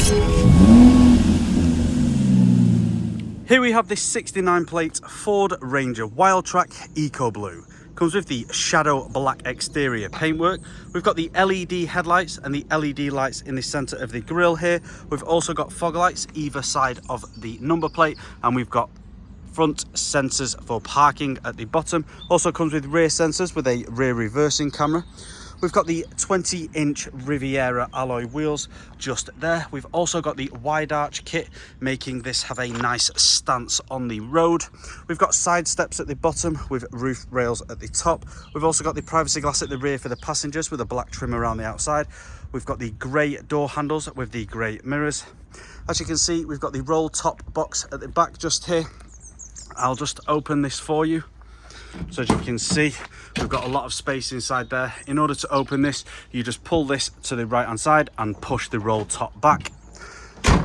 Here we have this 69 plate Ford Ranger WILDTRAK ECOBLUE. Comes with the shadow black exterior paintwork. We've got the LED headlights and the LED lights in the center of the grille here. We've also got fog lights either side of the number plate, and we've got front sensors for parking at the bottom. Also comes with rear sensors with a rear reversing camera. We've got the 20-inch Riviera alloy wheels just there. We've also got the wide arch kit, making this have a nice stance on the road. We've got side steps at the bottom with roof rails at the top. We've also got the privacy glass at the rear for the passengers with a black trim around the outside. We've got the grey door handles with the grey mirrors. As you can see, we've got the roll top box at the back just here. I'll just open this for you. So as you can see, we've got a lot of space inside there. In order to open this, you just pull this to the right hand side and push the roll top back.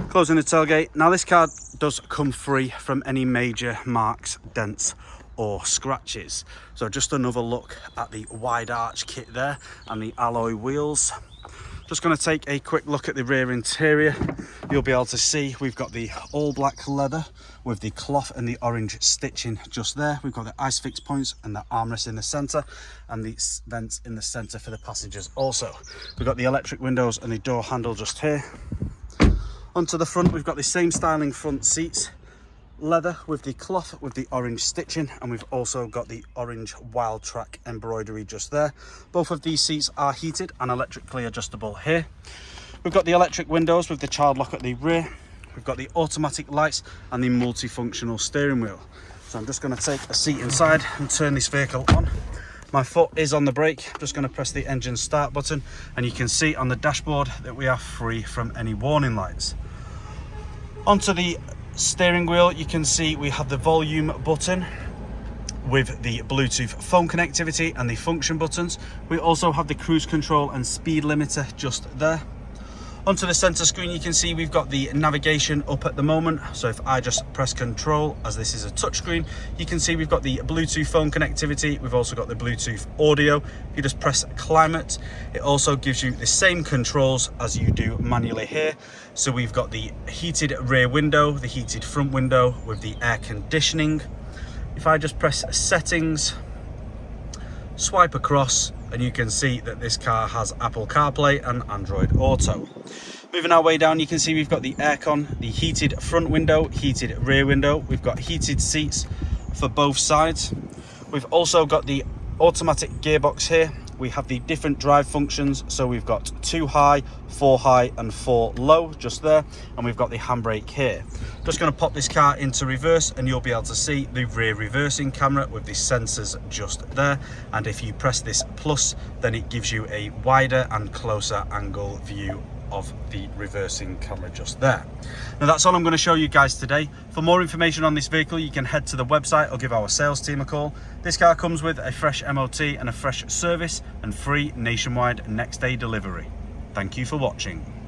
Closing the tailgate. Now this car does come free from any major marks, dents or scratches. So just another look at the wide arch kit there and the alloy wheels. Just going to take a quick look at the rear interior. You'll be able to see we've got the all black leather with the cloth and the orange stitching just there. We've got the ice fix points and the armrest in the center, and the vents in the center for the passengers also. We've got the electric windows and the door handle just here. Onto the front, we've got the same styling front seats, leather with the cloth with the orange stitching, and we've also got the orange WILDTRAK embroidery just there. Both of these seats are heated and electrically adjustable here. We've got the electric windows with the child lock at the rear. We've got the automatic lights and the multifunctional steering wheel. So I'm just going to take a seat inside and turn this vehicle on. My foot is on the brake. I'm just going to press the engine start button, and you can see on the dashboard that we are free from any warning lights. Onto the steering wheel, you can see we have the volume button with the Bluetooth phone connectivity and the function buttons. We also have the cruise control and speed limiter just there. Onto the center screen, you can see we've got the navigation up at the moment. So if I just press control, as this is a touchscreen, you can see we've got the Bluetooth phone connectivity. We've also got the Bluetooth audio. If you just press climate, it also gives you the same controls as you do manually here. So we've got the heated rear window, the heated front window with the air conditioning. If I just press settings, swipe across, and you can see that this car has Apple CarPlay and Android Auto. Moving our way down, you can see we've got the aircon, the heated front window, heated rear window. We've got heated seats for both sides. We've also got the automatic gearbox here. We have the different drive functions. So we've got 2 high, 4 high and 4 low just there. And we've got the handbrake here. Just going to pop this car into reverse, and you'll be able to see the rear reversing camera with the sensors just there. And if you press this plus, then it gives you a wider and closer angle view of the reversing camera just there. Now that's all I'm going to show you guys today. For more information on this vehicle, you can head to the website or give our sales team a call. This car comes with a fresh MOT and a fresh service and free nationwide next day delivery. Thank you for watching.